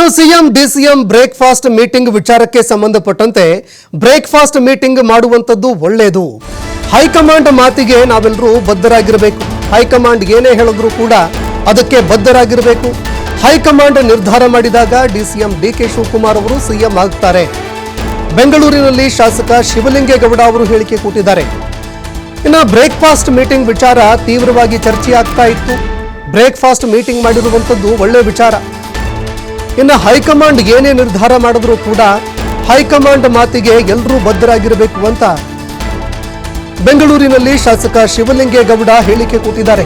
ಇನ್ನು CM DCM breakfast meeting ವಿಚಾರಕ್ಕೆ ಸಂಬಂಧಪಟ್ಟಂತೆ ಬ್ರೇಕ್ಫಾಸ್ಟ್ ಮೀಟಿಂಗ್ ಮಾಡುವಂತದ್ದು ಒಳ್ಳೆಯದು. ಹೈಕಮಾಂಡ್ ಮಾತಿಗೆ ನಾವೆಲ್ಲರೂ ಬದ್ಧರಾಗಿರಬೇಕು. ಹೈಕಮಾಂಡ್ ಏನೇ ಹೇಳಿದ್ರು ಕೂಡ ಅದಕ್ಕೆ ಬದ್ಧರಾಗಿರಬೇಕು. ಹೈಕಮಾಂಡ್ ನಿರ್ಧಾರ ಮಾಡಿದಾಗ ಡಿಸಿಎಂ ಡಿಕೆ ಶಿವಕುಮಾರ್ ಅವರು ಸಿಎಂ ಆಗ್ತಾರೆ. ಬೆಂಗಳೂರಿನಲ್ಲಿ ಶಾಸಕ ಶಿವಲಿಂಗೇಗೌಡ ಅವರು ಹೇಳಿಕೆ ಕೊಟ್ಟಿದ್ದಾರೆ. ಇನ್ನು ಬ್ರೇಕ್ಫಾಸ್ಟ್ ಮೀಟಿಂಗ್ ವಿಚಾರ ತೀವ್ರವಾಗಿ ಚರ್ಚೆ ಆಗ್ತಾ ಇತ್ತು. ಬ್ರೇಕ್ಫಾಸ್ಟ್ ಮೀಟಿಂಗ್ ಮಾಡಿರುವಂತದ್ದು ಒಳ್ಳೆಯ ವಿಚಾರ. ಇನ್ನು ಹೈಕಮಾಂಡ್ ಏನೇ ನಿರ್ಧಾರ ಮಾಡಿದ್ರು ಕೂಡ ಹೈಕಮಾಂಡ್ ಮಾತಿಗೆ ಎಲ್ಲರೂ ಬದ್ಧರಾಗಿರಬೇಕು ಅಂತ ಬೆಂಗಳೂರಿನಲ್ಲಿ ಶಾಸಕ ಶಿವಲಿಂಗೇಗೌಡ ಹೇಳಿಕೆ ಕೊಟ್ಟಿದ್ದಾರೆ.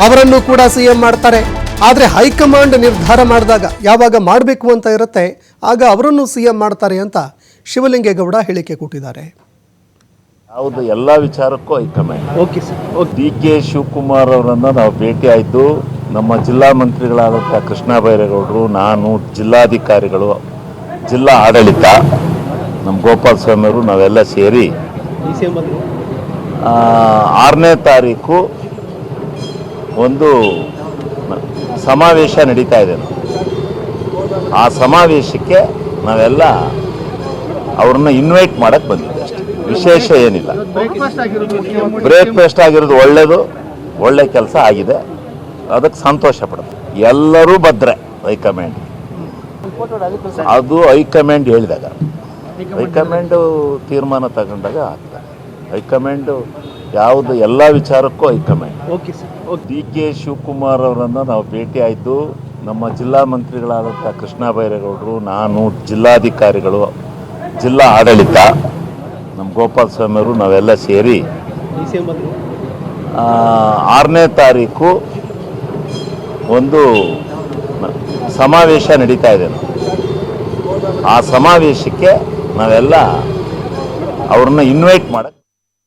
ಅವರನ್ನು ಕೂಡ ಸಿಎಂ ಮಾಡ್ತಾರೆ. ಆದರೆ ಹೈಕಮಾಂಡ್ ನಿರ್ಧಾರ ಮಾಡಿದಾಗ ಯಾವಾಗ ಮಾಡಬೇಕು ಅಂತ ಇರುತ್ತೆ ಆಗ ಅವರನ್ನು ಸಿಎಂ ಮಾಡ್ತಾರೆ ಅಂತ ಶಿವಲಿಂಗೇಗೌಡ ಹೇಳಿಕೆ ಕೊಟ್ಟಿದ್ದಾರೆ. ಹೌದು, ಎಲ್ಲ ವಿಚಾರಕ್ಕೂ ಹೈಕಮಾಂಡ್. ಡಿ ಕೆ ಶಿವಕುಮಾರ್ ಅವರನ್ನು ನಾವು ಭೇಟಿ ಆಯಿತು. ನಮ್ಮ ಜಿಲ್ಲಾ ಮಂತ್ರಿಗಳಾದಂಥ ಕೃಷ್ಣ ಬೈರೇಗೌಡರು, ನಾನು, ಜಿಲ್ಲಾಧಿಕಾರಿಗಳು, ಜಿಲ್ಲಾ ಆಡಳಿತ, ನಮ್ಮ ಗೋಪಾಲ ಸ್ವಾಮಿ ಅವರು ನಾವೆಲ್ಲ ಸೇರಿ 6ನೇ ತಾರೀಕು ಒಂದು ಸಮಾವೇಶ ನಡೀತಾ ಇದೆ. ಆ ಸಮಾವೇಶಕ್ಕೆ ನಾವೆಲ್ಲ ಅವ್ರನ್ನ ಇನ್ವೈಟ್ ಮಾಡಕ್ಕೆ ಬಂದಿದ್ದೆ ಅಷ್ಟೇ, ವಿಶೇಷ ಏನಿಲ್ಲ. ಬ್ರೇಕ್ಫಾಸ್ಟ್ ಆಗಿರೋದು ಒಳ್ಳೆಯದು, ಒಳ್ಳೆ ಕೆಲಸ ಆಗಿದೆ, ಅದಕ್ಕೆ ಸಂತೋಷ ಪಡುತ್ತೆ. ಎಲ್ಲರೂ ಭದ್ರೆ ಹೈಕಮಾಂಡ್. ಅದು ಹೈಕಮಾಂಡ್ ಹೇಳಿದಾಗ, ಹೈಕಮಾಂಡು ತೀರ್ಮಾನ ತಗೊಂಡಾಗ ಆಗ್ತದೆ. ಹೈಕಮಾಂಡು ಯಾವುದು ಎಲ್ಲ ವಿಚಾರಕ್ಕೂ ಹೈಕಮಾಂಡ್. ಡಿ ಕೆ ಶಿವಕುಮಾರ್ ಅವರನ್ನು ನಾವು ಭೇಟಿ ಆಯಿತು. ನಮ್ಮ ಜಿಲ್ಲಾ ಮಂತ್ರಿಗಳಾದಂಥ ಕೃಷ್ಣ ಬೈರೇಗೌಡರು, ನಾನು, ಜಿಲ್ಲಾಧಿಕಾರಿಗಳು, ಜಿಲ್ಲಾ ಆಡಳಿತ, ನಮ್ಮ ಗೋಪಾಲ ಸ್ವಾಮಿ ಅವರು ನಾವೆಲ್ಲ ಸೇರಿ 6ನೇ ತಾರೀಕು ಒಂದು ಸಮಾವೇಶ ನಡೀತಾ ಇದೆ. ಆ ಸಮಾವೇಶಕ್ಕೆ ನಾವೆಲ್ಲ ಅವ್ರನ್ನ ಇನ್ವೈಟ್ ಮಾಡಕ್ಕೆ